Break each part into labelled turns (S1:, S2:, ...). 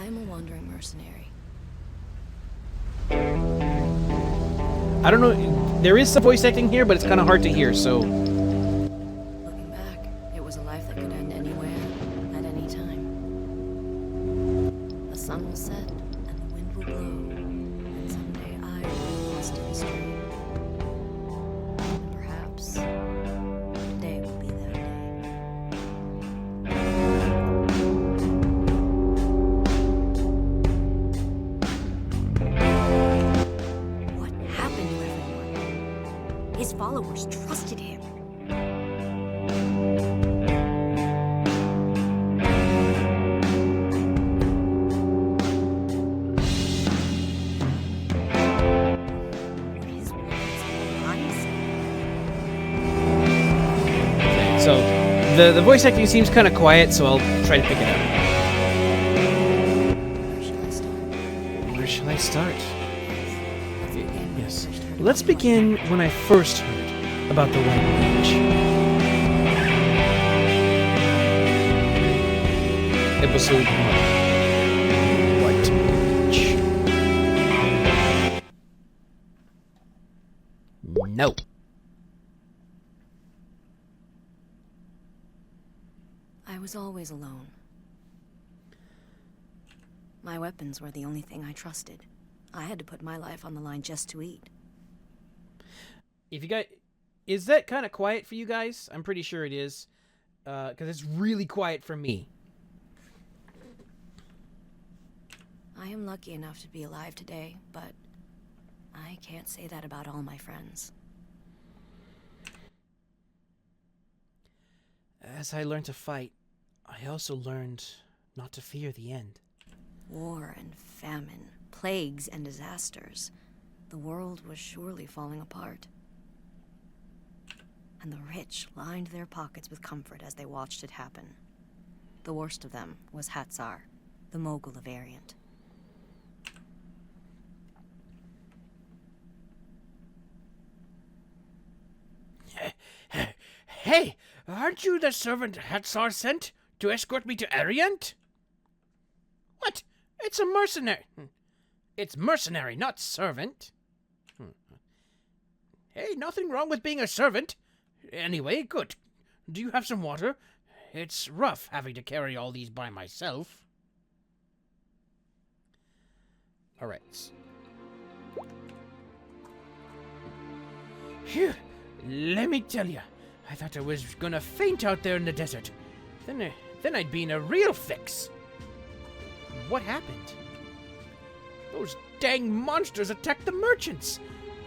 S1: I am a wandering mercenary.
S2: I don't know. There is some voice acting here, but it's kind of hard to hear, so...
S1: Looking back, it was a life that could end anywhere, at any time. The sun will set, and the wind will blow, and someday I will be lost in history. And perhaps today will be that day. What happened to everyone? His followers trusted him. His words lies.
S2: So, the voice acting seems kind of quiet, so I'll try to pick it up.
S1: Where shall I start?
S2: Where shall I start?
S1: Let's begin.
S2: Yes.
S1: First heard
S2: Let's
S1: about the White
S2: begin
S1: Mage.
S2: when I first heard about the White Mage. Episode 1. White Mage. No.
S1: I was always alone. My weapons were the only thing I trusted. I had to put my life on the line just to eat.
S2: If you guys... Is that kind of quiet for you guys? I'm pretty sure it is. Because it's really quiet for me.
S1: I am lucky enough to be alive today, but I can't say that about all my friends.
S2: As I learned to fight, I also learned not to fear the end.
S1: War and famine, plagues and disasters. The world was surely falling apart. And the rich lined their pockets with comfort as they watched it happen. The worst of them was Hatzar, the mogul of Ariant.
S3: Hey, aren't you the servant Hatzar sent to escort me to Ariant? What? It's a mercenary. It's mercenary, not servant. Hey, nothing wrong with being a servant. Anyway, good. Do you have some water? It's rough having to carry all these by myself.
S2: All right.
S3: Phew. Let me tell you, I thought I was gonna faint out there in the desert. Then I'd be in a real fix.
S2: What happened?
S3: Those dang monsters attacked the merchants.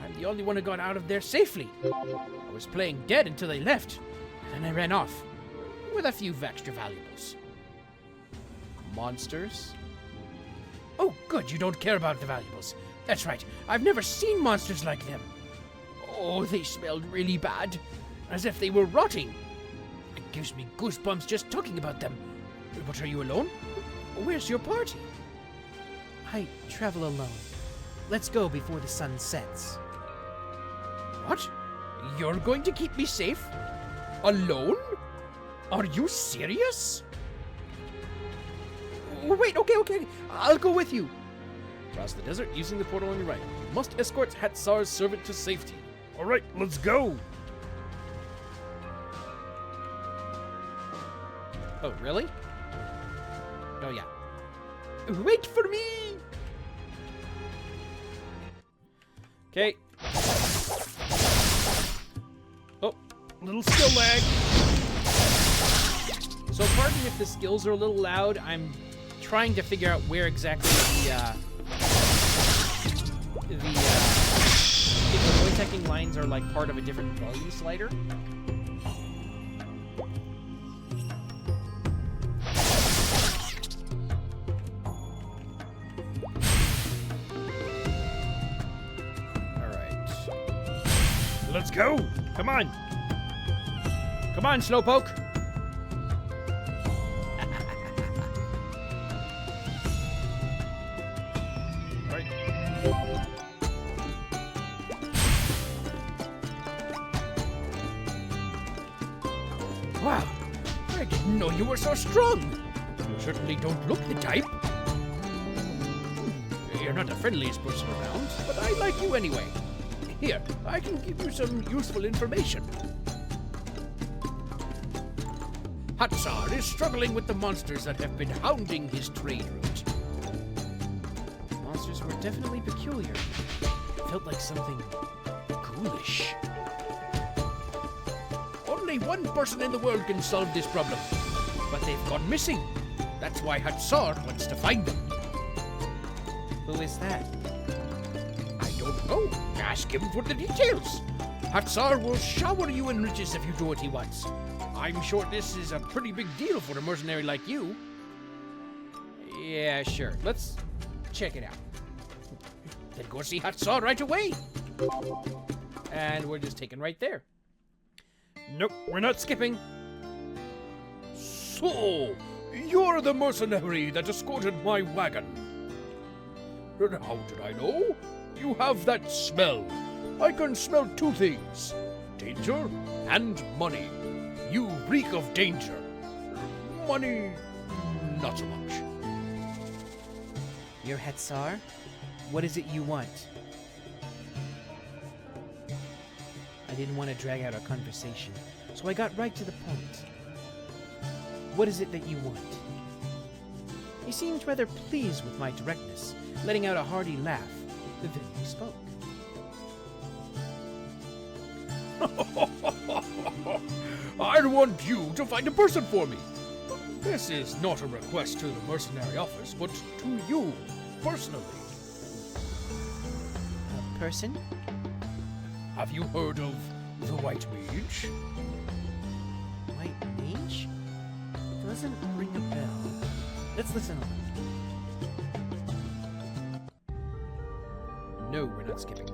S3: I'm the only one who got out of there safely. I was playing dead until they left. Then I ran off with a few extra valuables.
S2: Monsters?
S3: Oh, good, you don't care about the valuables. That's right, I've never seen monsters like them. Oh, they smelled really bad, as if they were rotting. It gives me goosebumps just talking about them. But are you alone? Where's your party?
S2: I travel alone. Let's go before the sun sets.
S3: What? You're going to keep me safe? Alone? Are you serious?
S2: Oh, wait, okay. I'll go with you.
S4: Cross the desert using the portal on your right. You must escort Hatzar's servant to safety. All right, let's go.
S2: Oh, really? Oh, yeah.
S3: Wait for me!
S2: Okay.
S4: Oh, little skill lag.
S2: So pardon if the skills are a little loud. I'm trying to figure out where exactly if the voice acting lines are like part of a different volume slider.
S4: Let's go. Come on.
S3: Come on, Slowpoke.
S4: Right.
S3: Wow, I didn't know you were so strong. You certainly don't look the type. You're not the friendliest person around, but I like you anyway. Here, I can give you some useful information. Hatzar is struggling with the monsters that have been hounding his trade route.
S2: Monsters were definitely peculiar. Felt like something ghoulish.
S3: Only one person in the world can solve this problem, but they've gone missing. That's why Hatzar wants to find them.
S2: Who is that?
S3: I don't know. Ask him for the details. Hatzar will shower you in riches if you do what he wants. I'm sure this is a pretty big deal for a mercenary like you.
S2: Yeah, sure. Let's check it out.
S3: Then go see Hatzar right away.
S2: And we're just taken right there.
S4: Nope, we're not skipping.
S3: So, you're the mercenary that escorted my wagon. And how did I know? You have that smell. I can smell two things. Danger and money. You reek of danger. Money, not so much.
S2: You're Hatzar? What is it you want? I didn't want to drag out our conversation, so I got right to the point. What is it that you want? He seemed rather pleased with my directness, letting out a hearty laugh. Then he spoke.
S3: I want you to find a person for me. This is not a request to the mercenary office, but to you, personally.
S2: A person?
S3: Have you heard of the White Mage?
S2: White Mage? Doesn't ring a bell. Let's listen on.
S3: No, we're not skipping.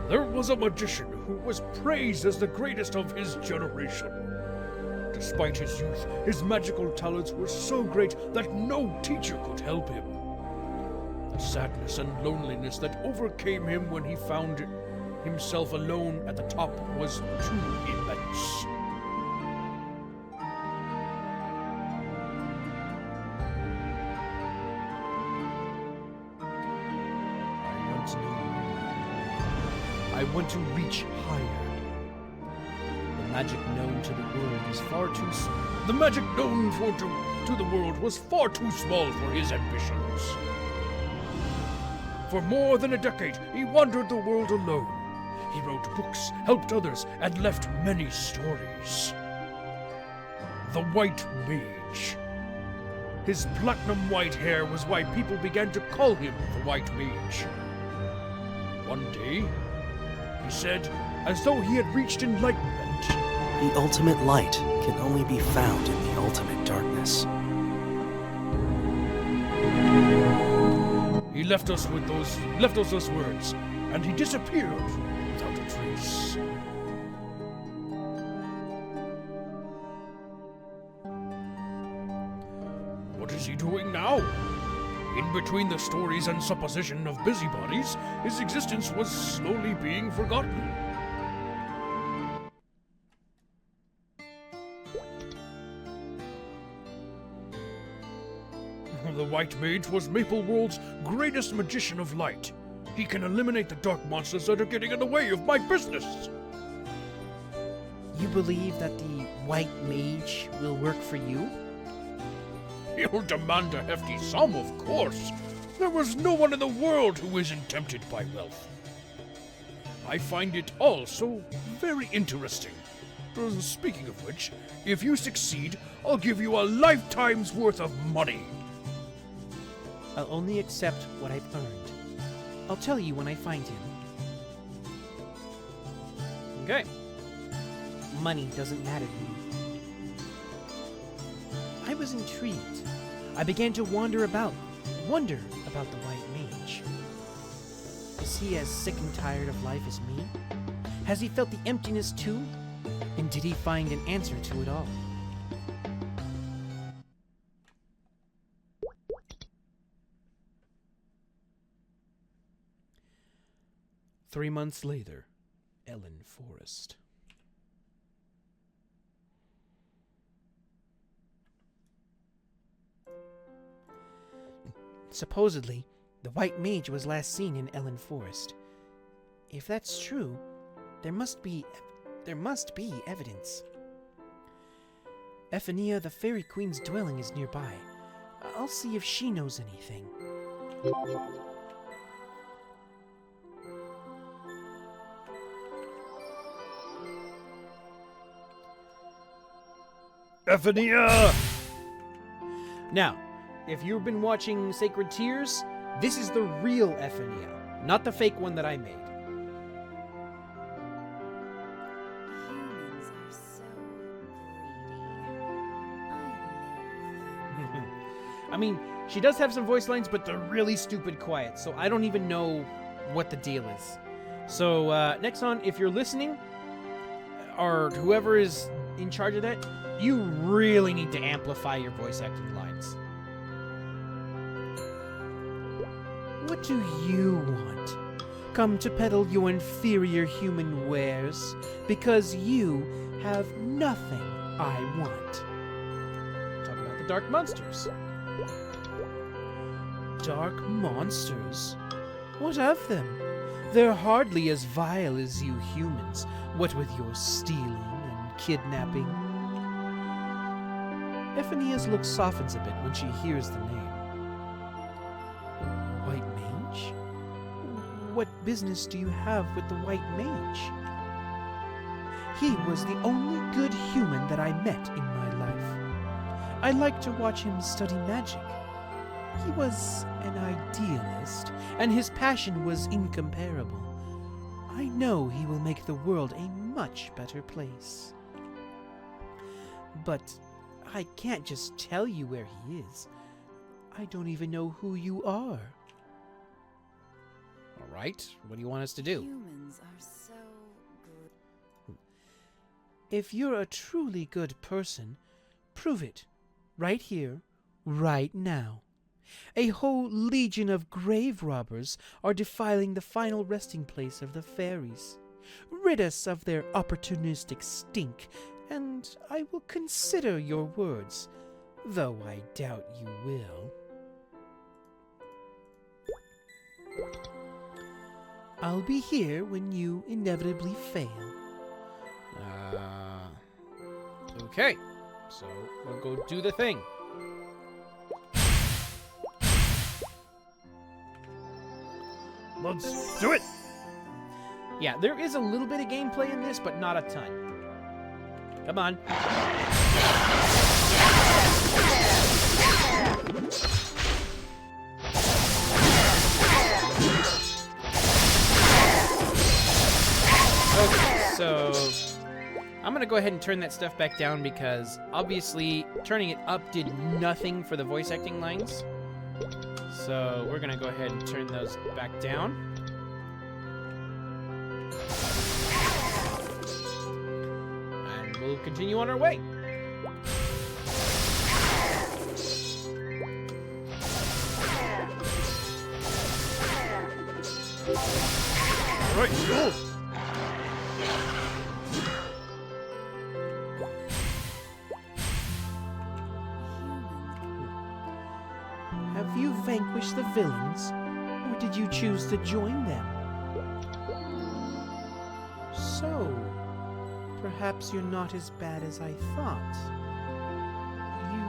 S3: There was a magician who was praised as the greatest of his generation. Despite his youth, his magical talents were so great that no teacher could help him. The sadness and loneliness that overcame him when he found himself alone at the top was too immense. I want to reach higher. The magic known to the world was far too small. The magic known to the world was far too small for his ambitions. For more than a decade, he wandered the world alone. He wrote books, helped others, and left many stories. The White Mage. His platinum white hair was why people began to call him the White Mage. One day, he said, as though he had reached enlightenment,
S5: The ultimate light can only be found in the ultimate darkness.
S3: he left us those words, and he disappeared without a trace. What is he doing now? In between the stories and supposition of busybodies, his existence was slowly being forgotten. The White Mage was Maple World's greatest magician of light. He can eliminate the dark monsters that are getting in the way of my business.
S2: You believe that the White Mage will work for you?
S3: He'll demand a hefty sum, of course. There was no one in the world who isn't tempted by wealth. I find it all so very interesting. Speaking of which, if you succeed, I'll give you a lifetime's worth of money.
S2: I'll only accept what I've earned. I'll tell you when I find him.
S3: Okay.
S2: Money doesn't matter to me. I was intrigued. I began to wonder about the White Mage. Is he as sick and tired of life as me? Has he felt the emptiness too? And did he find an answer to it all?
S3: Three months later, Ellen Forest.
S2: Supposedly, the White Mage was last seen in Ellen Forest. If that's true, there must be evidence. Athenaeum, the Fairy Queen's dwelling, is nearby. I'll see if she knows anything.
S4: Athenaeum!
S2: Now, if you've been watching Sacred Tears, this is the real Athenaeum, not the fake one that I made.
S1: Humans are so greedy.
S2: I mean, she does have some voice lines, but they're really stupid quiet, so I don't even know what the deal is. So, next on, if you're listening, or whoever is in charge of that, you really need to amplify your voice acting lines. What do you want? Come to peddle your inferior human wares, because you have nothing I want. Talk about the dark monsters. Dark monsters? What of them? They're hardly as vile as you humans, what with your stealing and kidnapping. Athenaeum's look softens a bit when she hears the name. White Mage? What business do you have with the White Mage? He was the only good human that I met in my life. I liked to watch him study magic. He was an idealist, and his passion was incomparable. I know he will make the world a much better place. But I can't just tell you where he is. I don't even know who you are.
S3: All right, what do you want us to do?
S1: Humans are so good.
S2: If you're a truly good person, prove it. Right here, right now. A whole legion of grave robbers are defiling the final resting place of the fairies. Rid us of their opportunistic stink, and I will consider your words, though I doubt you will. I'll be here when you inevitably fail.
S3: Okay, so we'll go do the thing.
S4: Let's do it!
S2: Yeah, there is a little bit of gameplay in this, but not a ton. Come on. Okay, so I'm gonna go ahead and turn that stuff back down because obviously turning it up did nothing for the voice acting lines. So we're gonna go ahead and turn those back down. And we'll continue on our way.
S4: All right, go!
S2: Have you vanquished the villains, or did you choose to join them? So, perhaps you're not as bad as I thought. You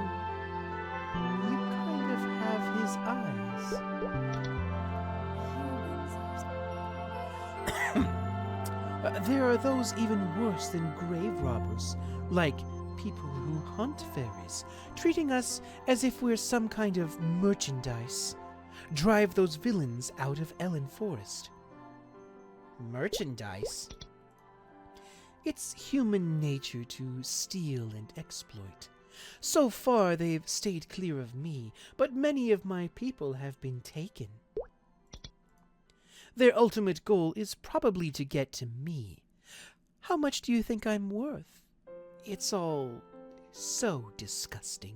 S2: kind of have his eyes. There are those even worse than grave robbers, like people who hunt fairies, treating us as if we're some kind of merchandise. Drive those villains out of Ellen Forest. Merchandise? It's human nature to steal and exploit. So far, they've stayed clear of me, but many of my people have been taken. Their ultimate goal is probably to get to me. How much do you think I'm worth? It's all so disgusting.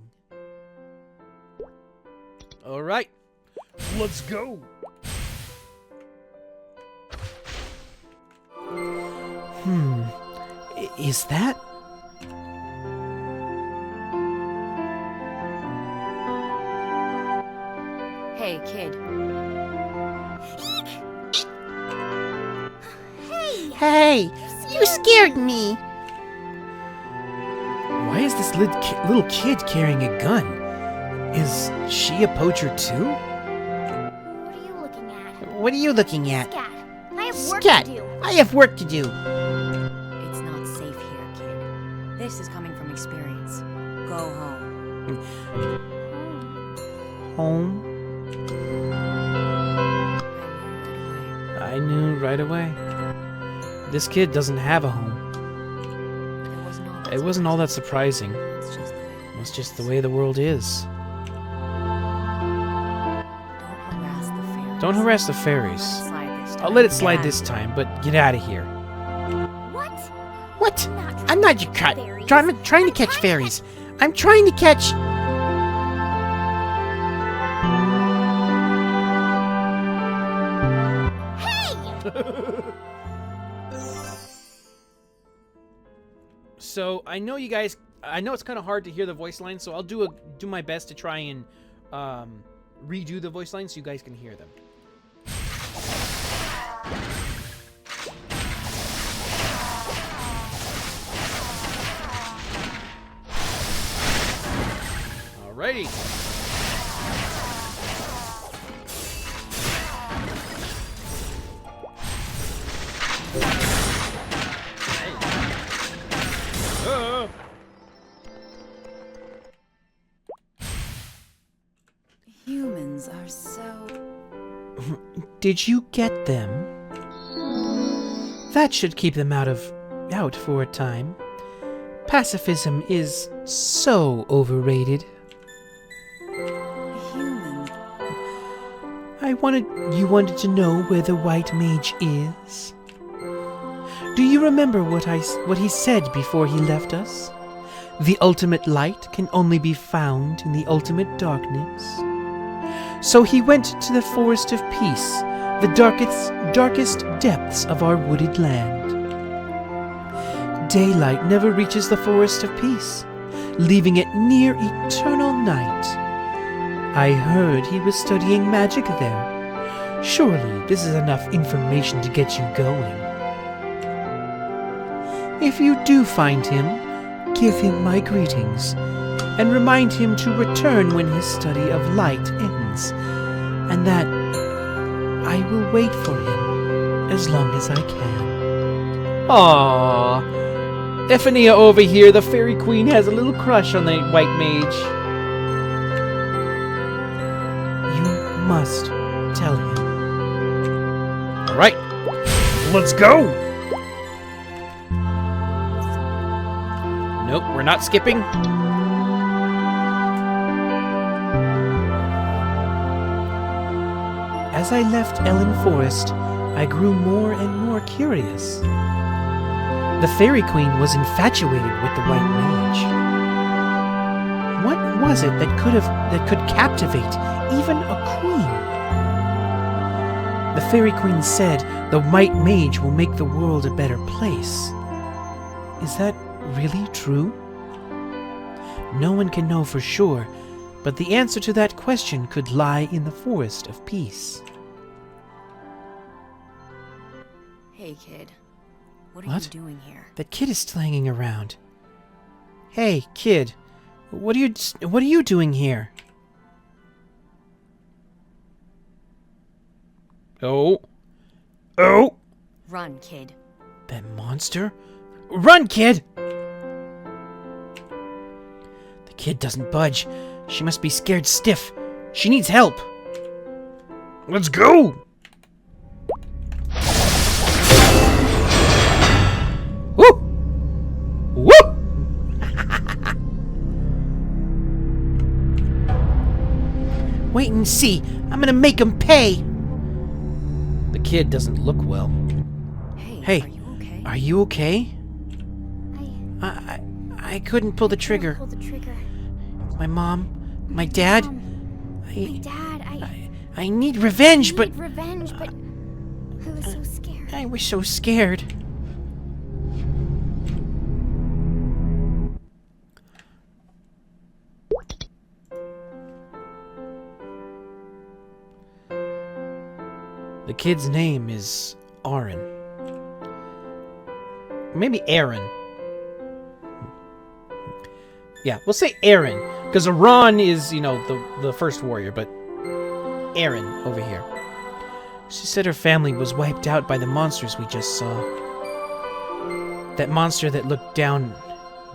S3: All right.
S4: Let's go!
S2: Is that?
S1: Hey, Hey, kid.
S2: Hey, you scared me. Why is this little kid carrying a gun? Is she a poacher too?
S6: What are you looking at?
S2: What are you looking at?
S6: Scat. I have work
S2: Scat,
S6: to do.
S2: I have work to do.
S1: It's not safe here, kid. This is coming from experience. Go home.
S2: Home? I knew right away. This kid doesn't have a home. It wasn't all that surprising. It's just the way the world is. Don't harass the fairies. I'll let it slide this time, but get out of here.
S6: What?
S2: What? I'm not your cut. I'm trying to catch fairies. I'm trying to catch... So I know you guys. I know it's kind of hard to hear the voice lines, so I'll do my best to try and redo the voice lines so you guys can hear them. Alrighty.
S1: Humans are so...
S2: Did you get them? That should keep them out for a time. Pacifism is so overrated.
S1: Human.
S2: You wanted to know where the White Mage is? Do you remember what he said before he left us? The ultimate light can only be found in the ultimate darkness. So he went to the Forest of Peace, the darkest depths of our wooded land. Daylight never reaches the Forest of Peace, leaving it near eternal night. I heard he was studying magic there. Surely this is enough information to get you going. If you do find him, give him my greetings, and remind him to return when his study of light ends, and that I will wait for him as long as I can. Aww. Athenaeum over here, the fairy queen, has a little crush on the White Mage. You must tell him.
S4: Alright, let's go!
S2: Nope, we're not skipping. As I left Ellen Forest, I grew more and more curious. The Fairy Queen was infatuated with the White Mage. What was it that could captivate even a queen? The Fairy Queen said the White Mage will make the world a better place. Is that really true? No one can know for sure, but the answer to that question could lie in the Forest of Peace.
S1: Hey, kid. What are you doing here?
S2: That kid is still hanging around. Hey, kid. What are you doing here?
S4: Oh. Oh!
S1: Run, kid.
S2: That monster? Run, kid! The kid doesn't budge. She must be scared stiff. She needs help.
S4: Let's go!
S2: Woo! Woo! Wait and see. I'm gonna make him pay. The kid doesn't look well.
S1: Hey,
S2: Hey,
S1: are you okay?
S2: Are you okay? I couldn't pull the trigger.
S6: Pull the trigger.
S2: My mom, my dad.
S6: My dad,
S2: I need revenge,
S6: need
S2: but
S6: revenge, but I was so scared.
S2: I was so scared. The kid's name is Aaron. Maybe Aaron. Yeah, we'll say Aaron, because Aaron is, you know, the first warrior, but Aaron over here. She said her family was wiped out by the monsters we just saw. That monster that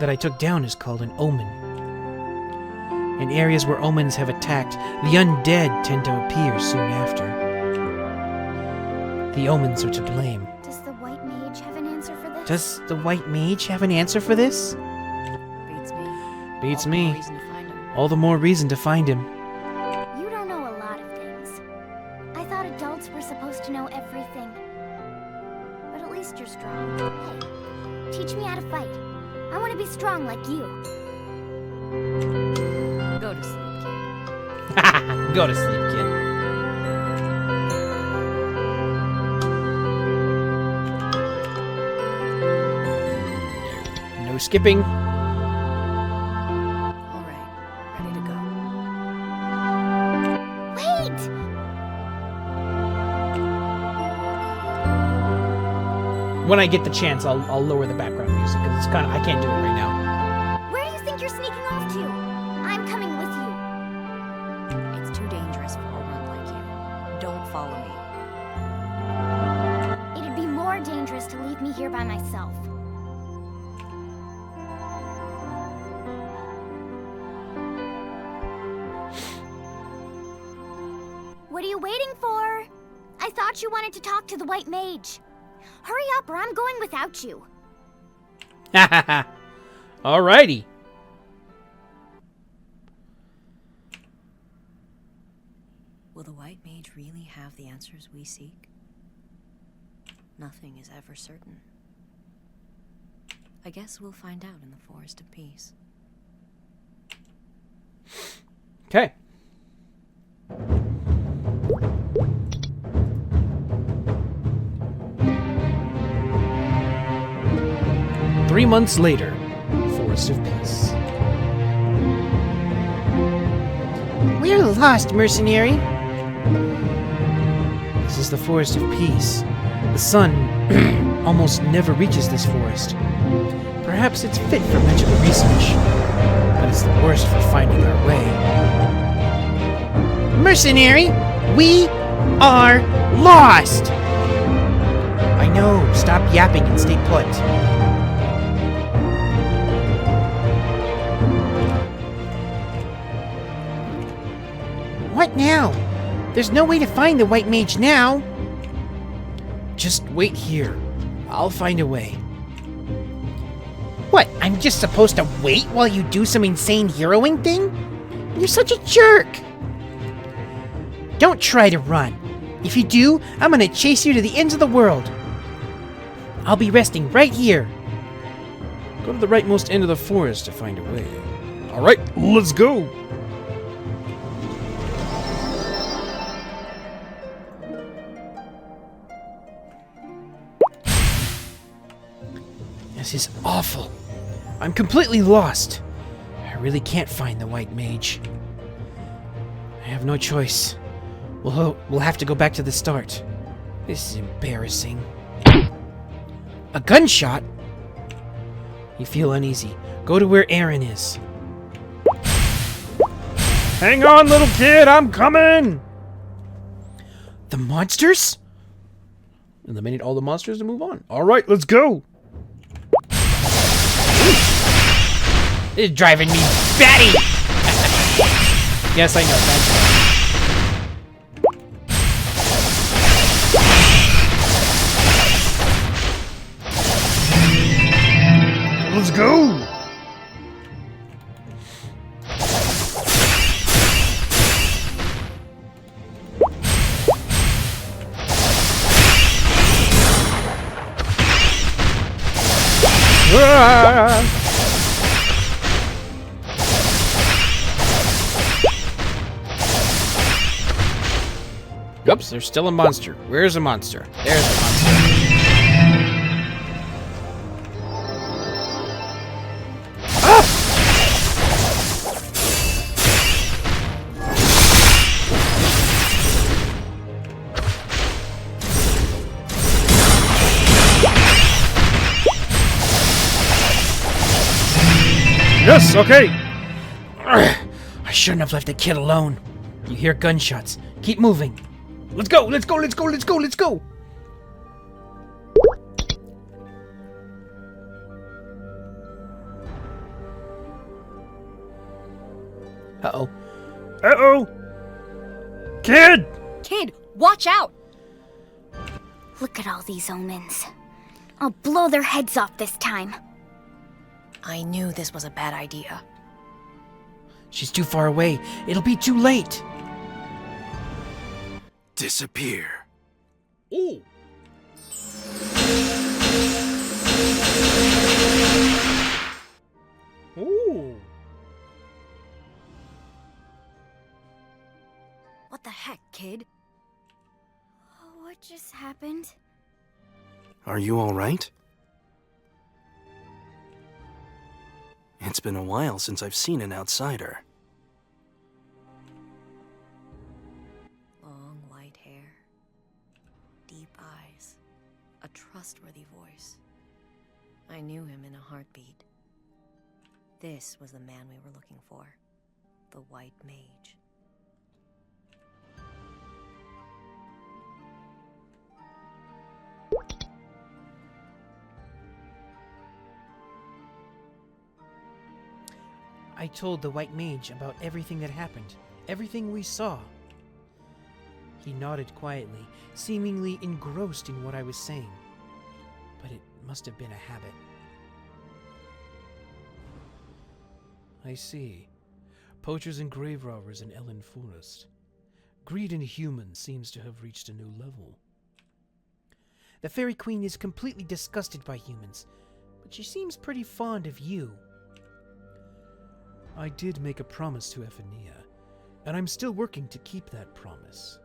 S2: I took down is called an omen. In areas where omens have attacked, the undead tend to appear soon after. The omens are to blame.
S6: Does the White Mage have an answer for this?
S2: Does the White Mage have an answer for this?
S1: Beats me.
S2: Beats
S1: All the
S2: me.
S1: more reason to find him.
S2: All the more reason to find him.
S6: You don't know a lot of things. I thought adults were supposed to know everything. But at least you're strong. Hey, teach me how to fight. I want to be strong like you.
S1: Go to sleep, kid.
S2: Go to sleep, kid. No skipping.
S1: All right, ready to go.
S6: Wait!
S2: When I get the chance, I'll lower the background music because it's kind of I can't do it right now.
S6: Where do you think you're sneaking off to? I'm coming with you.
S1: It's too dangerous for a run like you. Don't follow me.
S6: It'd be more dangerous to leave me here by myself. What are you waiting for? I thought you wanted to talk to the White Mage. Hurry up or I'm going without you.
S2: Alrighty.
S1: Will the White Mage really have the answers we seek? Nothing is ever certain. I guess we'll find out in the Forest of Peace.
S2: Okay. Three months later, Forest of Peace. We're lost, mercenary. This is the Forest of Peace. The sun almost never reaches this forest. Perhaps it's fit for magical research, but it's the worst for finding our way. Mercenary, we are lost! I know, stop yapping and stay put. What now? There's no way to find the White Mage now. Just wait here. I'll find a way. What, I'm just supposed to wait while you do some insane heroing thing? You're such a jerk! Don't try to run. If you do, I'm gonna chase you to the ends of the world. I'll be resting right here.
S4: Go to the rightmost end of the forest to find a way. Alright, let's go!
S2: This is awful. I'm completely lost. I really can't find the White Mage. I have no choice. We'll have to go back to the start. This is embarrassing. A gunshot? You feel uneasy. Go to where Aaron is.
S4: Hang on, little kid, I'm coming!
S2: The monsters?
S4: Eliminate all the monsters to move on. Alright, let's go!
S2: This is driving me batty! Yes, I know. That's
S4: Let's go!
S2: Oops, there's still a monster. Where's a monster? There's a monster.
S4: Yes, okay.
S2: I shouldn't have left the kid alone. You hear gunshots. Keep moving.
S4: Let's go, let's go, let's go, let's go, let's go.
S2: Uh-oh.
S4: Uh-oh. Kid!
S1: Kid, watch out!
S6: Look at all these omens. I'll blow their heads off this time.
S1: I knew this was a bad idea.
S2: She's too far away. It'll be too late.
S5: Disappear.
S4: Ooh. Ooh.
S1: What the heck, kid?
S6: Oh, what just happened?
S5: Are you all right? It's been a while since I've seen an outsider.
S1: Long white hair, deep eyes, a trustworthy voice. I knew him in a heartbeat. This was the man we were looking for, the White Mage.
S2: I told the White Mage about everything that happened, everything we saw. He nodded quietly, seemingly engrossed in what I was saying. But it must have been a habit. I see. Poachers and grave robbers in Ellen Forest. Greed in humans seems to have reached a new level. The Fairy Queen is completely disgusted by humans, but she seems pretty fond of you. I did make a promise to Athenaeum, and I'm still working to keep that promise.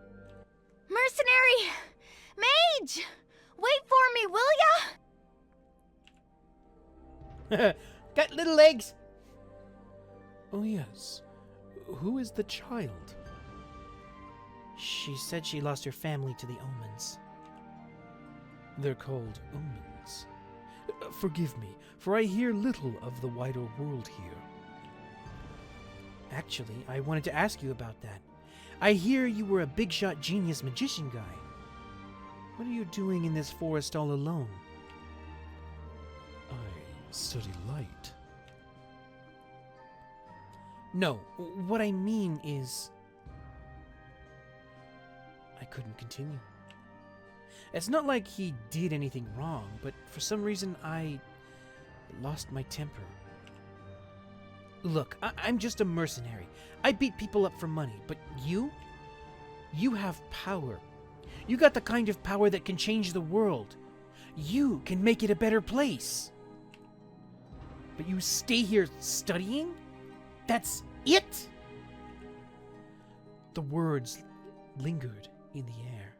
S6: Mercenary! Mage! Wait for me, will ya?
S2: Got little legs! Oh yes. Who is the child? She said she lost her family to the omens. They're called omens. Forgive me, for I hear little of the wider world here. Actually, I wanted to ask you about that. I hear you were a big-shot genius magician guy. What are you doing in this forest all alone?
S4: I study light.
S2: No, what I mean is... I couldn't continue. It's not like he did anything wrong, but for some reason I lost my temper. Look, I'm just a mercenary. I beat people up for money, but you? You have power. You got the kind of power that can change the world. You can make it a better place. But you stay here studying? That's it? The words lingered in the air.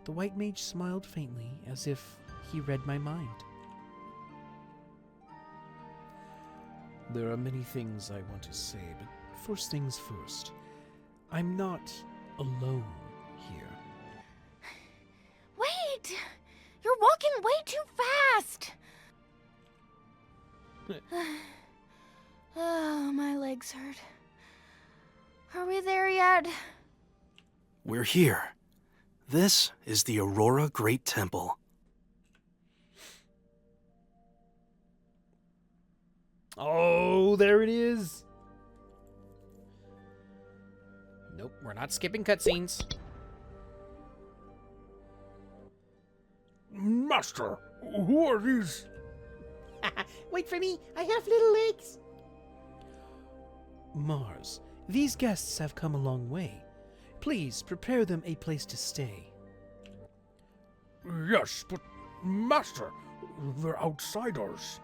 S2: The White Mage smiled faintly, as if he read my mind.
S4: There are many things I want to say, but first things first.
S2: I'm not alone here.
S6: Wait! You're walking way too fast! Oh, my legs hurt. Are we there yet?
S5: We're here. This is the Aurora Great Temple.
S2: Oh, there it is. Nope, we're not skipping cutscenes.
S4: Master, who are these?
S2: Wait for me, I have little legs. Mars, these guests have come a long way. Please prepare them a place to stay.
S4: Yes, but Master, they're outsiders.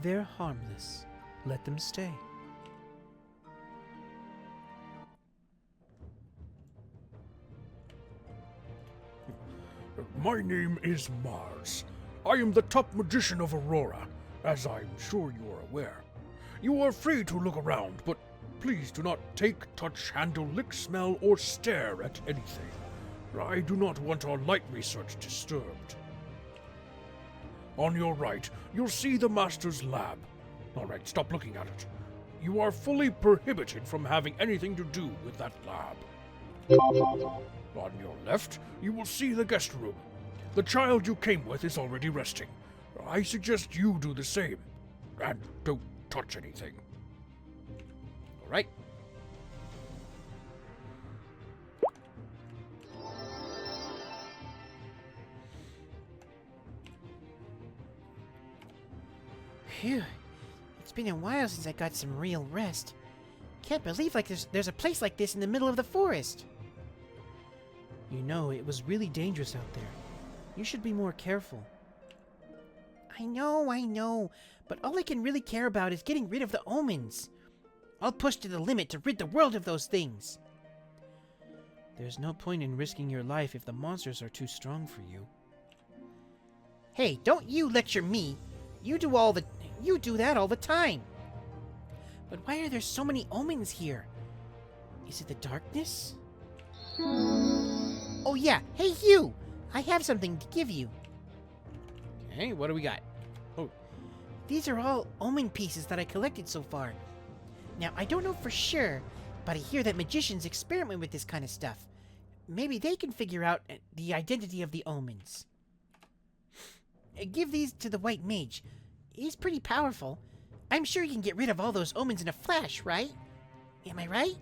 S2: They're harmless. Let them stay.
S4: My name is Mars. I am the top magician of Aurora, as I'm sure you are aware. You are free to look around, but please do not take, touch, handle, lick, smell, or stare at anything. I do not want our light research disturbed. On your right, you'll see the Master's lab. All right, stop looking at it. You are fully prohibited from having anything to do with that lab. On your left, you will see the guest room. The child you came with is already resting. I suggest you do the same. And don't touch anything.
S2: All right. Phew. It's been a while since I got some real rest. Can't believe there's a place like this in the middle of the forest. You know, it was really dangerous out there. You should be more careful. I know, but all I can really care about is getting rid of the omens. I'll push to the limit to rid the world of those things. There's no point in risking your life if the monsters are too strong for you. Hey, don't you lecture me. You do that all the time. But why are there so many omens here? Is it the darkness? Oh yeah, hey you! I have something to give you.
S3: Hey, what do we got?
S2: Oh, these are all omen pieces that I collected so far. Now, I don't know for sure, but I hear that magicians experiment with this kind of stuff. Maybe they can figure out the identity of the omens. Give these to the White Mage. He's pretty powerful. I'm sure he can get rid of all those omens in a flash, right? Am I right?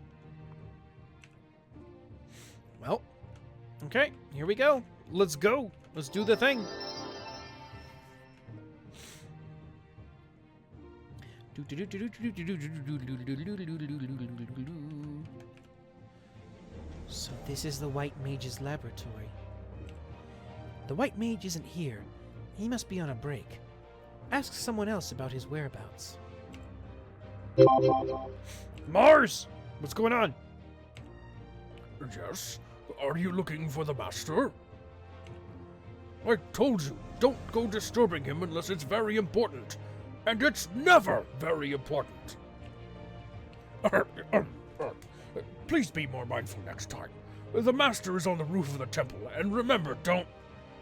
S3: Well, okay, here we go. Let's go. Let's do the thing.
S2: So this is the White Mage's laboratory. The White Mage isn't here. He must be on a break. Ask someone else about his whereabouts.
S3: Mars! What's going on?
S4: Yes? Are you looking for the Master? I told you, don't go disturbing him unless it's very important. And it's never very important. Please be more mindful next time. The Master is on the roof of the temple, and remember, don't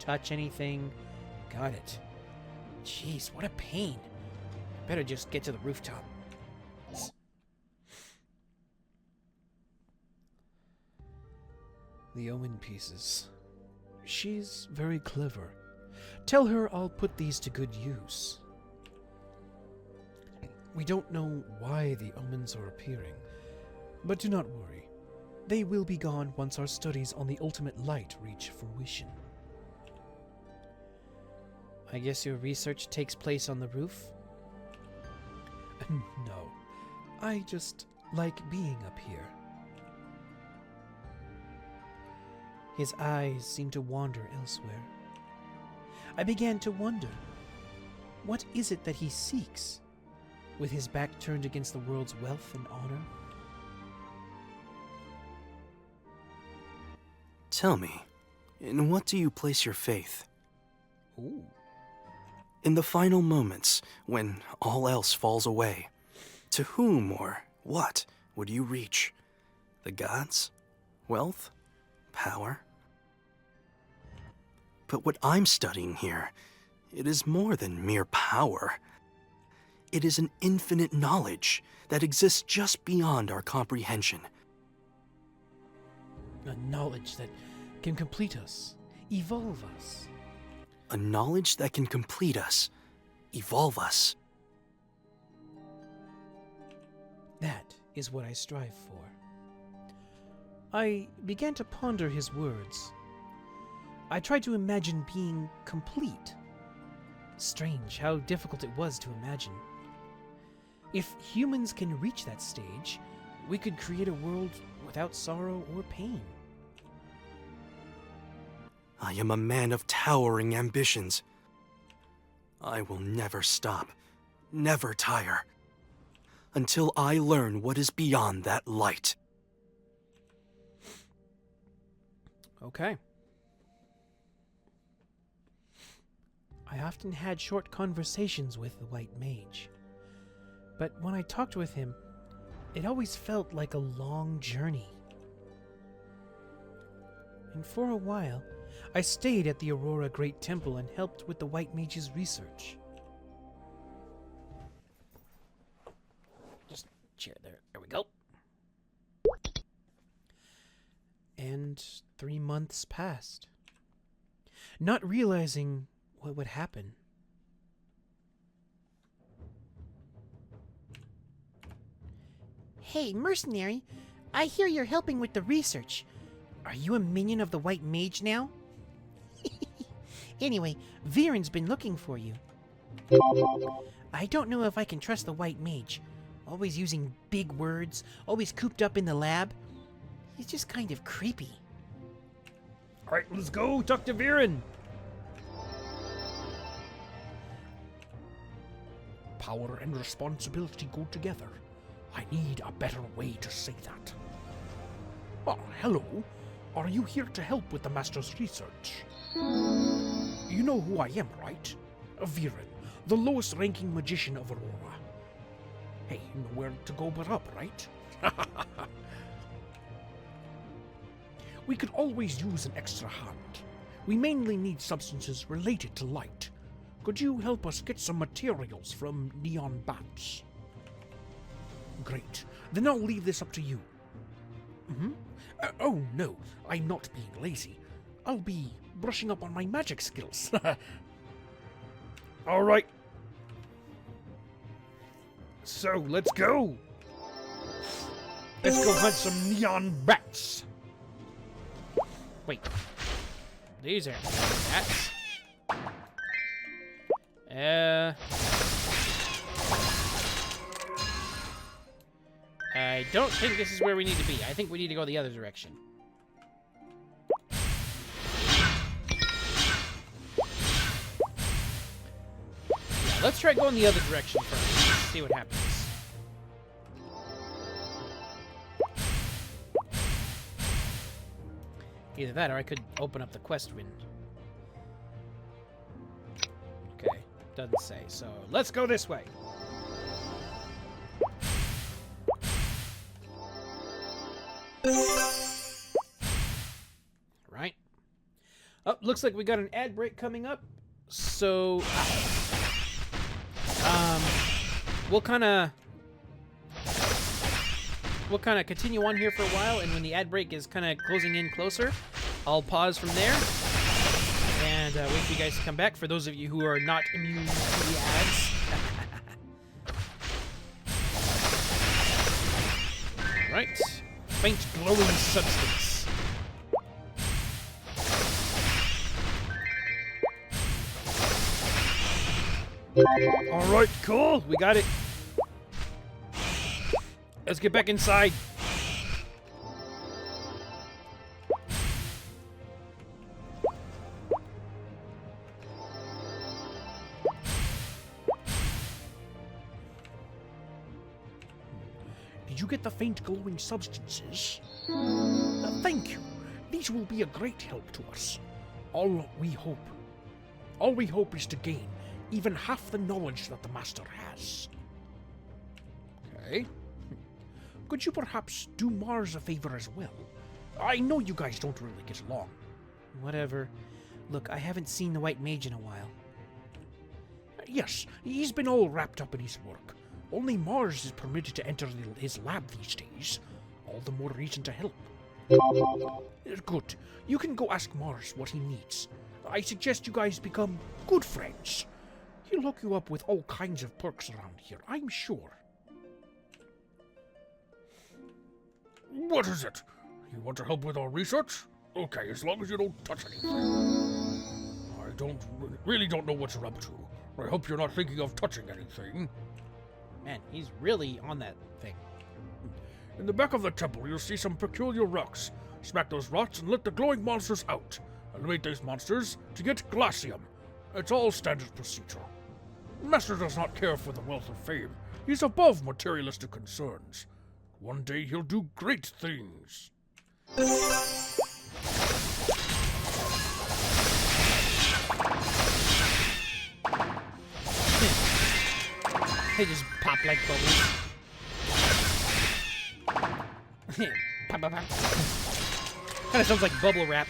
S2: touch anything. Got it. Jeez, what a pain. Better just get to the rooftop.
S7: The omen pieces. She's very clever. Tell her I'll put these to good use. We don't know why the omens are appearing, but do not worry. They will be gone once our studies on the ultimate light reach fruition.
S2: I guess your research takes place on the roof?
S7: No, I just like being up here.
S2: His eyes seemed to wander elsewhere. I began to wonder, what is it that he seeks, with his back turned against the world's wealth and honor?
S5: Tell me, in what do you place your faith?
S2: Ooh.
S5: In the final moments, when all else falls away, to whom or what would you reach? The gods? Wealth? Power? But what I'm studying here, it is more than mere power. It is an infinite knowledge that exists just beyond our comprehension.
S2: A knowledge that can complete us, evolve us.
S5: A knowledge that can complete us, evolve us.
S2: That is what I strive for. I began to ponder his words. I tried to imagine being complete. Strange how difficult it was to imagine. If humans can reach that stage, we could create a world without sorrow or pain.
S5: I am a man of towering ambitions. I will never stop, never tire, until I learn what is beyond that light.
S2: Okay. I often had short conversations with the White Mage, but when I talked with him, it always felt like a long journey. And for a while, I stayed at the Aurora Great Temple and helped with the White Mage's research.
S3: Just chair there. There we go.
S2: And 3 months passed, not realizing what would happen.
S8: Hey, mercenary, I hear you're helping with the research. Are you a minion of the White Mage now? Anyway, Viren's been looking for you. I don't know if I can trust the White Mage. Always using big words, always cooped up in the lab. He's just kind of creepy.
S2: Alright, let's go talk to Viren.
S4: Power and responsibility go together. I need a better way to say that. Oh, hello. Are you here to help with the Master's research? You know who I am, right? Viren, the lowest ranking magician of Aurora. Hey, nowhere to go but up, right? We could always use an extra hand. We mainly need substances related to light. Could you help us get some materials from neon bats? Great. Then I'll leave this up to you. Oh, no. I'm not being lazy. I'll be brushing up on my magic skills.
S2: All right. So, let's go. Let's go hunt some neon bats.
S3: Wait. These are bats. I don't think this is where we need to be. I think we need to go the other direction. Yeah, let's try going the other direction first. See what happens. Either that or I could open up the quest window. Okay, doesn't say. So let's go this way. Right. Oh, looks like we got an ad break coming up. So we'll kind of continue on here for a while, and when the ad break is kind of closing in closer, I'll pause from there and wait for you guys to come back. For those of you who are not immune to the ads. Right. Faint glowing substance.
S2: All right, cool. We got it. Let's get back inside.
S4: Did you get the faint glowing substances? Thank you. These will be a great help to us. All we hope is to gain even half the knowledge that the Master has. Okay. Could you perhaps do Mars a favor as well? I know you guys don't really get along.
S2: Whatever. Look, I haven't seen the White Mage in a while.
S4: Yes, he's been all wrapped up in his work. Only Mars is permitted to enter his lab these days. All the more reason to help. Good. You can go ask Mars what he needs. I suggest you guys become good friends. He'll hook you up with all kinds of perks around here, I'm sure. What is it? You want to help with our research? Okay, as long as you don't touch anything. I really don't know what you're up to. I hope you're not thinking of touching anything.
S3: Man, he's really on that thing.
S4: In the back of the temple, you'll see some peculiar rocks. Smack those rocks and let the glowing monsters out. Eliminate these monsters to get Glacium. It's all standard procedure. Master does not care for the wealth of fame. He's above materialistic concerns. One day he'll do great things.
S3: They just pop like bubbles. Pop, pop, pop. Kind of sounds like bubble wrap.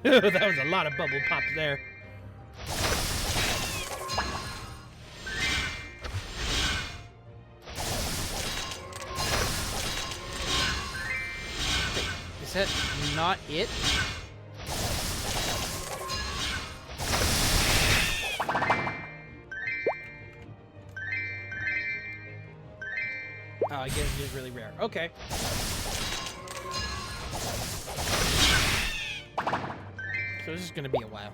S2: That was a lot of bubble pop there. Is that not it? Oh, I guess it is really rare. Okay. So this is gonna be a while.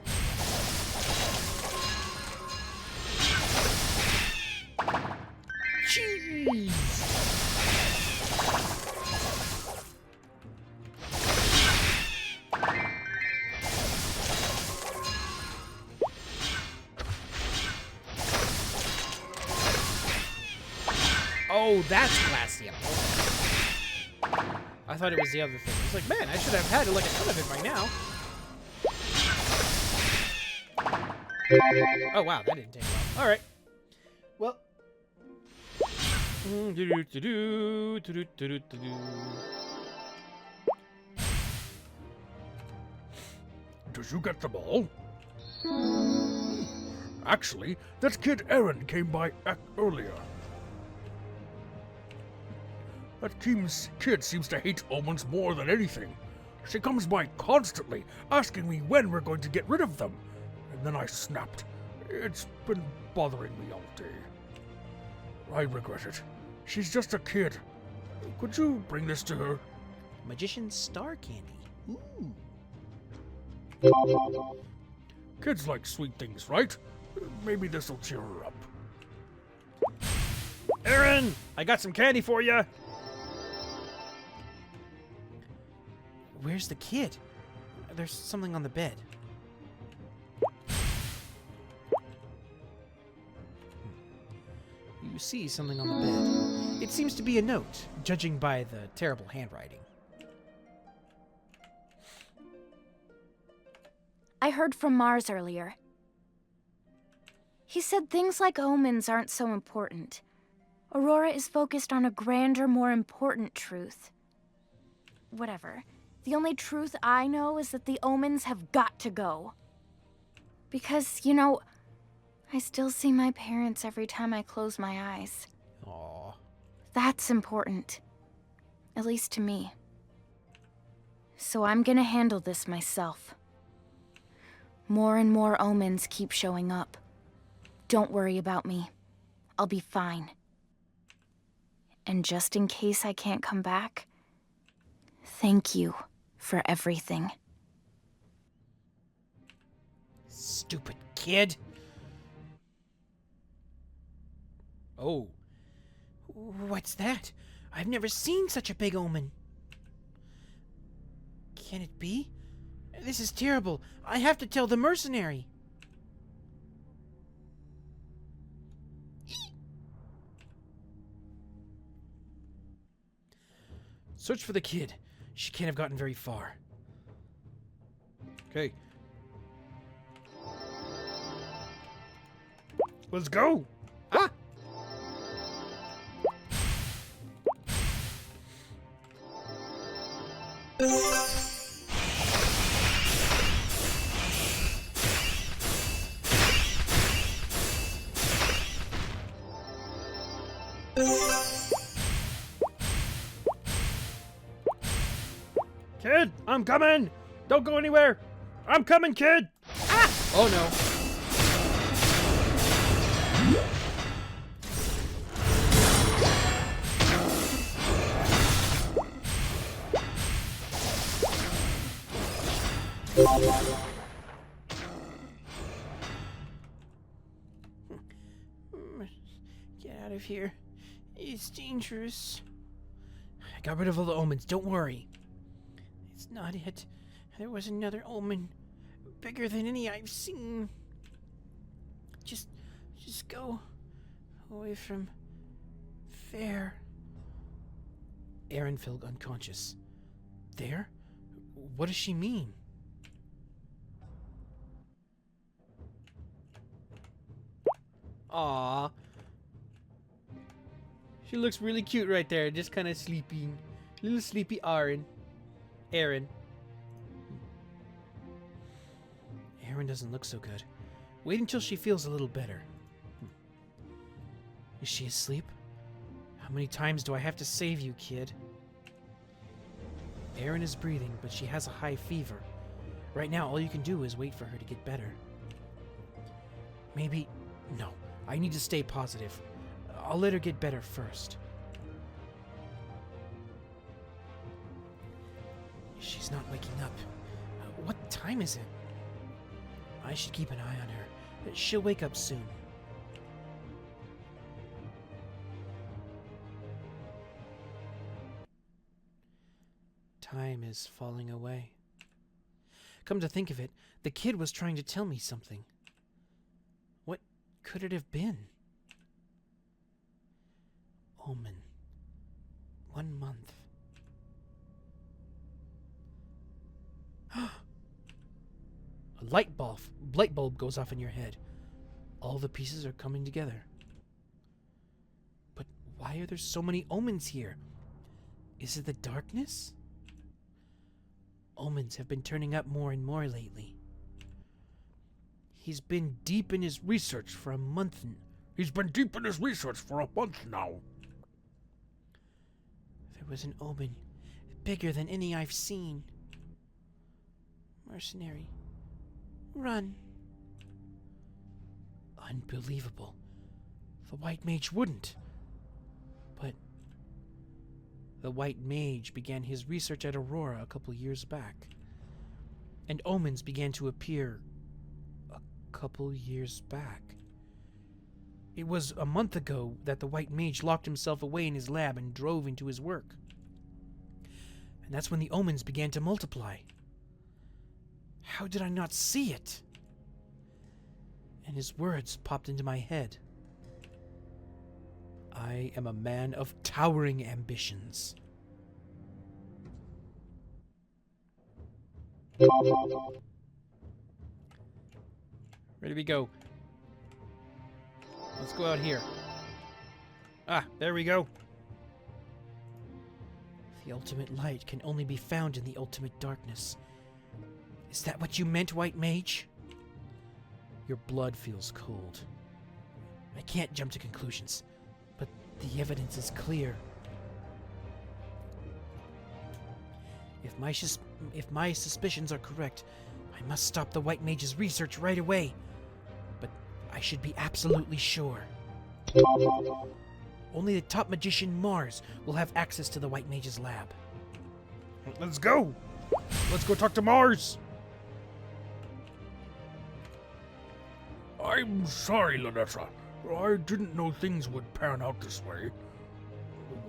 S2: Jeez! Oh, that's Glacium. I thought it was the other thing. It's like, man, I should have had like a ton of it by now. Oh, wow, that didn't take long. All right. Well.
S4: Did you get them all? Actually, that kid Aaron came by earlier. That kid seems to hate omens more than anything. She comes by constantly, asking me when we're going to get rid of them. And then I snapped. It's been bothering me all day. I regret it. She's just a kid. Could you bring this to her?
S2: Magician's Star Candy.
S4: Ooh. Kids like sweet things, right? Maybe this'll cheer her up.
S2: Aaron, I got some candy for you. Where's the kid? There's something on the bed. You see something on the bed. It seems to be a note, judging by the terrible handwriting.
S6: I heard from Mars earlier. He said things like omens aren't so important. Aurora is focused on a grander, more important truth. Whatever. The only truth I know is that the omens have got to go. Because, you know, I still see my parents every time I close my eyes.
S2: Aww.
S6: That's important. At least to me. So I'm gonna handle this myself. More and more omens keep showing up. Don't worry about me. I'll be fine. And just in case I can't come back, thank you for everything.
S2: Stupid kid. Oh. What's that? I've never seen such a big omen. Can it be? This is terrible. I have to tell the mercenary. Search for the kid. She can't have gotten very far.
S4: Okay. Let's go!
S2: Ah!
S4: Kid, I'm coming! Don't go anywhere! I'm coming, kid!
S2: Ah! Oh no. Get out of here. It's dangerous. I got rid of all the omens, don't worry. It's not it. There was another omen. Bigger than any I've seen. Just go away from Ther. Aaron fell unconscious. Ther? What does she mean? Aww. She looks really cute right there, just kind of sleeping. Little sleepy Aaron. Erin doesn't look so good. Wait until she feels a little better. Is she asleep? How many times do I have to save you, kid? Erin is breathing, but she has a high fever. Right now, all you can do is wait for her to get better. Maybe... No, I need to stay positive. I'll let her get better first. She's not waking up. What time is it? I should keep an eye on her. She'll wake up soon. Time is falling away. Come to think of it, the kid was trying to tell me something. What could it have been? Omen. 1 month. A light bulb goes off in your head. All the pieces are coming together. But why are there so many omens here? Is it the darkness? Omens have been turning up more and more lately.
S4: He's been deep in his research for a month. He's been deep in his research for a month now.
S2: There was an omen, bigger than any I've seen. Mercenary. Run. Unbelievable. The White Mage wouldn't. But the White Mage began his research at Aurora a couple years back. And omens began to appear a couple years back. It was a month ago that the White Mage locked himself away in his lab and drove into his work. And that's when the omens began to multiply. How did I not see it? And his words popped into my head. I am a man of towering ambitions. Ready we go. Let's go out here. Ah, there we go. The ultimate light can only be found in the ultimate darkness. Is that what you meant, White Mage? Your blood feels cold. I can't jump to conclusions, but the evidence is clear. If my suspicions are correct, I must stop the White Mage's research right away. But I should be absolutely sure. Only the top magician Mars will have access to the White Mage's lab.
S4: Let's go! Let's go talk to Mars! I'm sorry, Lynetta. I didn't know things would pan out this way.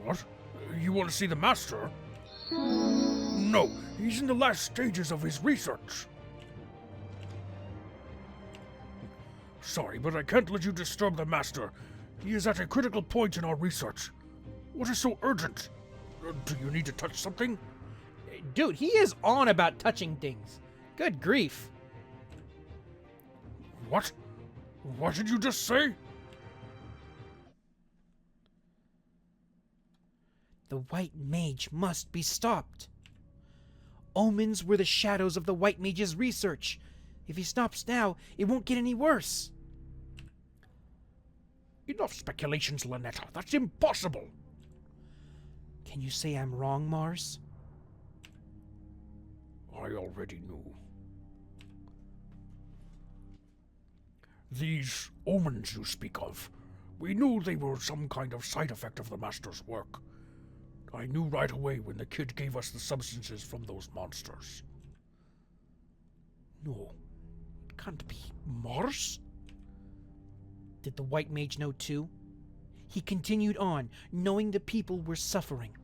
S4: What? You want to see the Master? No, he's in the last stages of his research. Sorry, but I can't let you disturb the Master. He is at a critical point in our research. What is so urgent? Do you need to touch something?
S2: Dude, he is on about touching things. Good grief.
S4: What? What did you just say?
S2: The White Mage must be stopped. Omens were the shadows of the White Mage's research. If he stops now, it won't get any worse.
S4: Enough speculations, Lynetta. That's impossible.
S2: Can you say I'm wrong, Mars?
S4: I already knew. These omens you speak of, we knew they were some kind of side effect of the Master's work. I knew right away when the kid gave us the substances from those monsters. No, it can't be Mars?
S2: Did the White Mage know too? He continued on, knowing the people were suffering.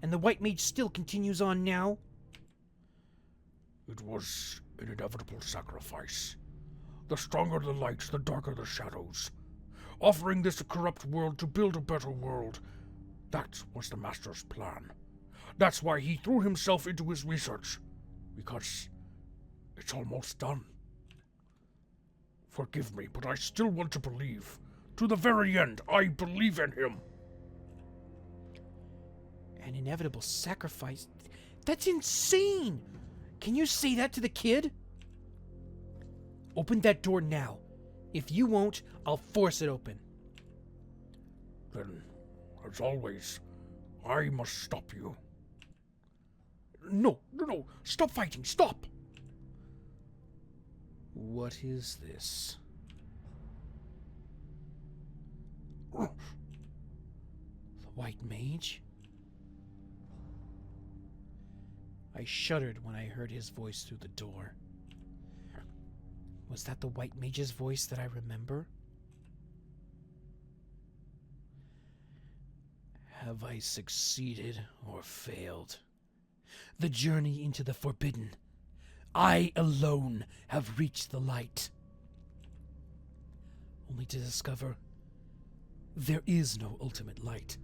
S2: And the White Mage still continues on now?
S4: It was an inevitable sacrifice. The stronger the light, the darker the shadows. Offering this corrupt world to build a better world, that was the Master's plan. That's why he threw himself into his research, because it's almost done. Forgive me, but I still want to believe. To the very end, I believe in him.
S2: An inevitable sacrifice? — That's insane! Can you say that to the kid? Open that door now. If you won't, I'll force it open.
S4: Then, as always, I must stop you. No, stop fighting, stop!
S2: What is this? The White Mage? I shuddered when I heard his voice through the door. Was that the White Mage's voice that I remember? Have I succeeded or failed? The journey into the Forbidden. I alone have reached the light. Only to discover there is no ultimate light.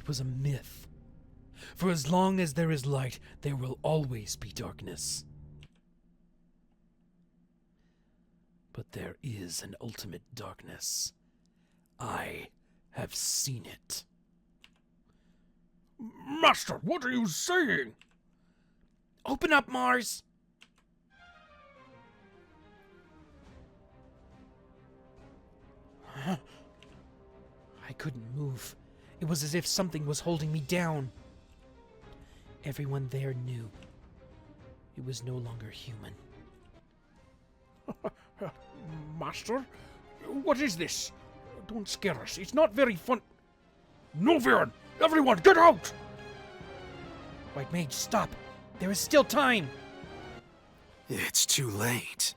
S2: It was a myth. For as long as there is light, there will always be darkness. But there is an ultimate darkness. I have seen it.
S4: Master, what are you saying?
S2: Open up, Mars! Huh? I couldn't move. It was as if something was holding me down. Everyone there knew. It was no longer human.
S4: Master? What is this? Don't scare us. It's not very fun. No, Viren! Everyone, get out!
S2: White Mage, stop! There is still time!
S5: It's too late.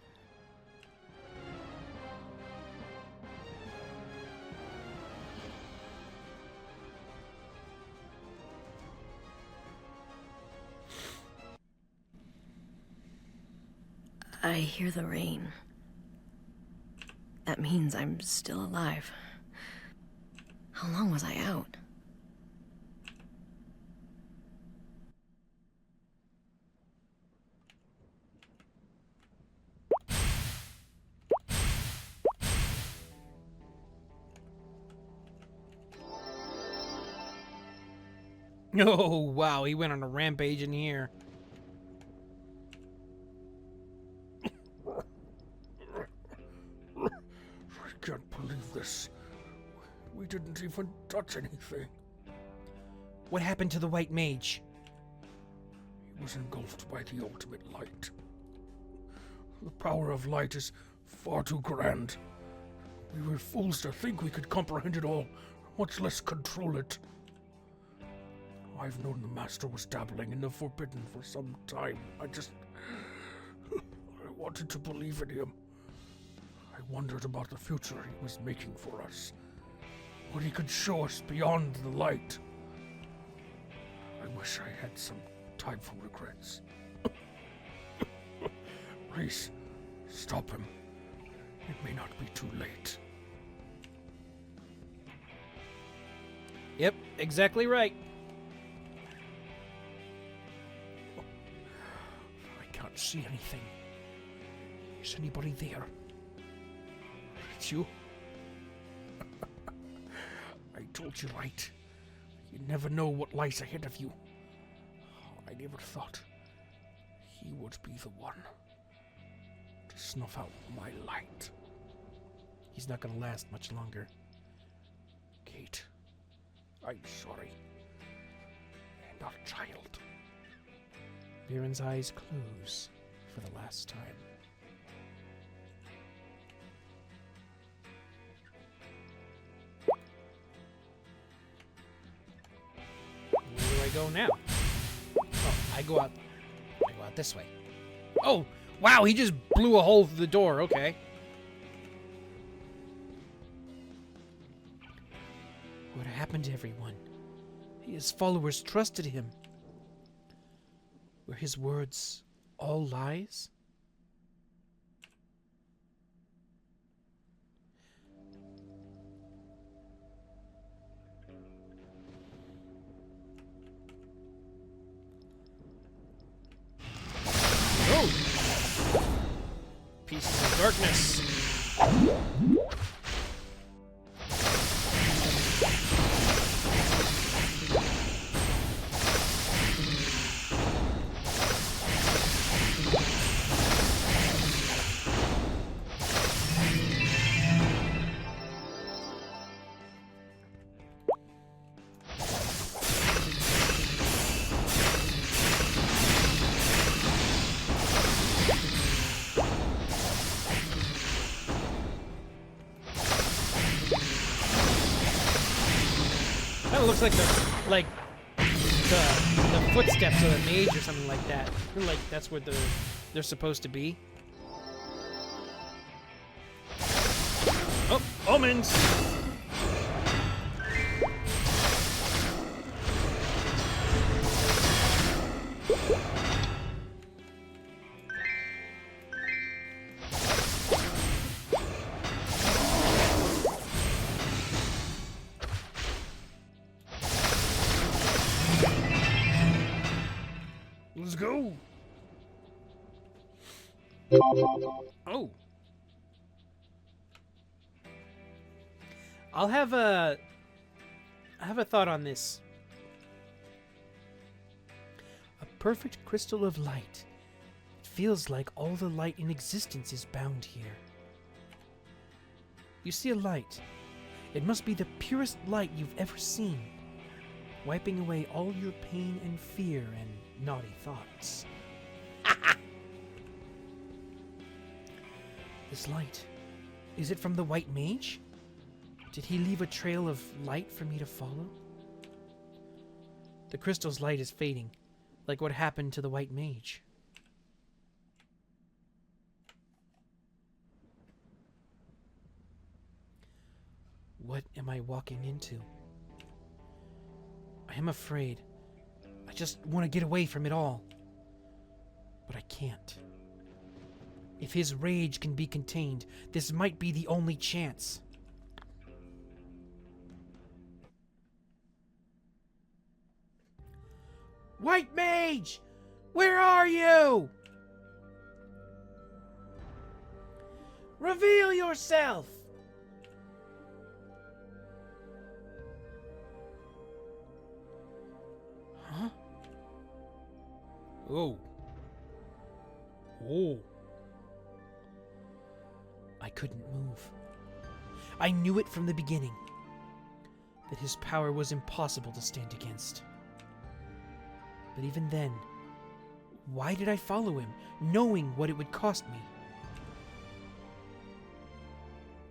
S1: I hear the rain. That means I'm still alive. How long was I out?
S2: Oh, wow, he went on a rampage in here.
S4: I can't believe this. We didn't even touch anything.
S2: What happened to the White Mage?
S4: He was engulfed by the ultimate light. The power of light is far too grand. We were fools to think we could comprehend it all, much less control it. I've known the Master was dabbling in the Forbidden for some time. I wanted to believe in him. I wondered about the future he was making for us. What he could show us beyond the light. I wish I had some time for regrets. Please, stop him. It may not be too late.
S2: Yep, exactly right.
S4: I can't see anything. Is anybody there? It's you? I told you right. You never know what lies ahead of you. I never thought he would be the one to snuff out my light.
S2: He's not gonna last much longer.
S4: Kate, I'm sorry. I'm not a child.
S2: Viren's eyes close for the last time. Where do I go now? Oh, I go out this way. Oh, wow, he just blew a hole through the door. Okay. What happened to everyone? His followers trusted him. Were his words all lies? Oh! Pieces of darkness. of looks like the footsteps of a mage or something like that. I feel like that's what they're supposed to be.
S4: Oh, omens! Let's go!
S2: Oh. I have a thought on this.
S7: A perfect crystal of light. It feels like all the light in existence is bound here. You see a light. It must be the purest light you've ever seen, wiping away all your pain and fear and naughty thoughts. This light, is it from the White Mage? Did he leave a trail of light for me to follow? The crystal's light is fading, like what happened to the White Mage. What am I walking into? I am afraid. I just want to get away from it all. But I can't. If his rage can be contained, this might be the only chance.
S2: White Mage! Where are you? Reveal yourself!
S7: Huh?
S2: Oh. Oh.
S7: I couldn't move. I knew it from the beginning, that his power was impossible to stand against. But even then, why did I follow him, knowing what it would cost me?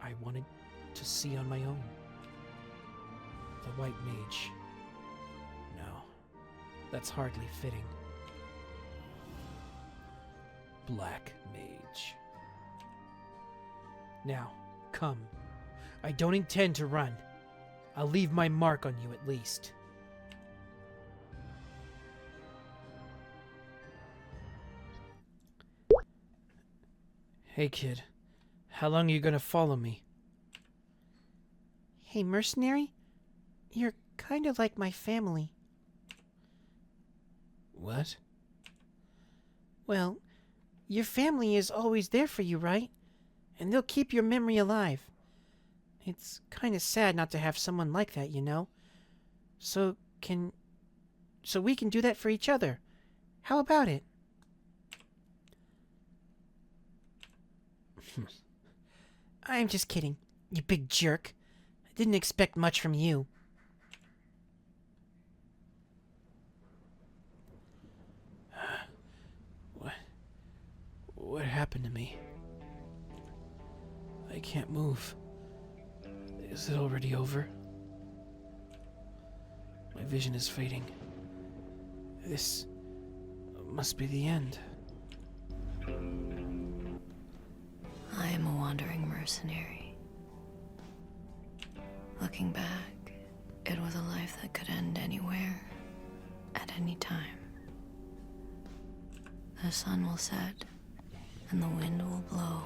S7: I wanted to see on my own. The White Mage. No, that's hardly fitting. Black Mage. Now, come. I don't intend to run. I'll leave my mark on you at least. Hey kid, how long are you gonna follow me?
S8: Hey, mercenary? You're kind of like my family.
S7: What?
S8: Well, your family is always there for you, right? And they'll keep your memory alive. It's kind of sad not to have someone like that, you know? So we can do that for each other. How about it? I'm just kidding, you big jerk. I didn't expect much from you.
S7: What happened to me? I can't move. Is it already over? My vision is fading. This must be the end.
S1: I am a wandering mercenary. Looking back, it was a life that could end anywhere, at any time. The sun will set, and the wind will blow,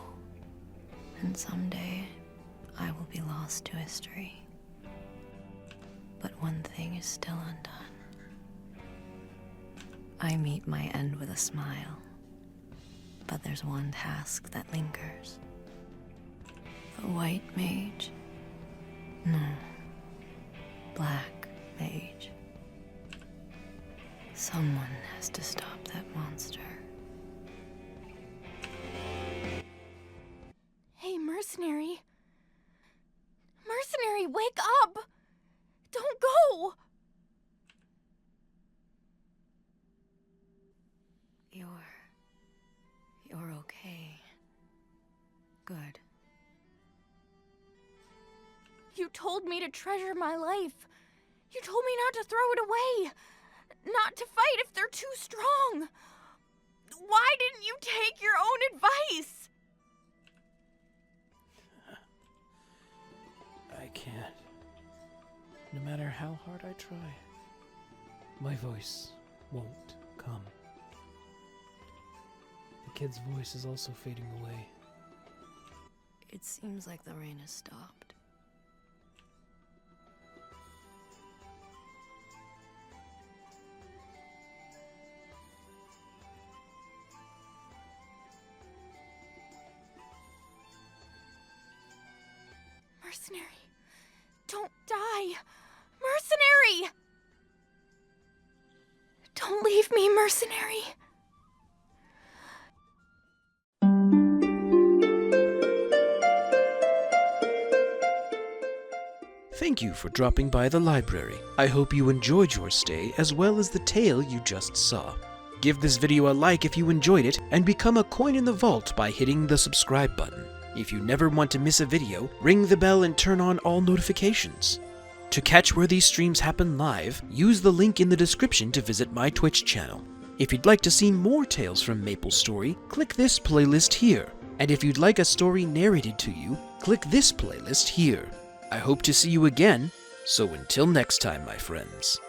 S1: and someday I will be lost to history. But one thing is still undone. I meet my end with a smile, but there's one task that lingers. The White Mage? No. Black Mage. Someone has to stop that monster.
S6: Hey, mercenary. Mercenary, wake up! Don't go!
S1: You're okay. Good.
S6: You told me to treasure my life. You told me not to throw it away. Not to fight if they're too strong. Why didn't you take your own advice?
S2: I can't. No matter how hard I try, my voice won't come. The kid's voice is also fading away.
S1: It seems like the rain has stopped.
S6: Mercenary, don't die. Mercenary! Don't leave me, mercenary.
S2: Thank you for dropping by the library. I hope you enjoyed your stay as well as the tale you just saw. Give this video a like if you enjoyed it, and become a coin in the vault by hitting the subscribe button. If you never want to miss a video, ring the bell and turn on all notifications. To catch where these streams happen live, use the link in the description to visit my Twitch channel. If you'd like to see more tales from Maplestory, click this playlist here. And if you'd like a story narrated to you, click this playlist here. I hope to see you again, so until next time, my friends.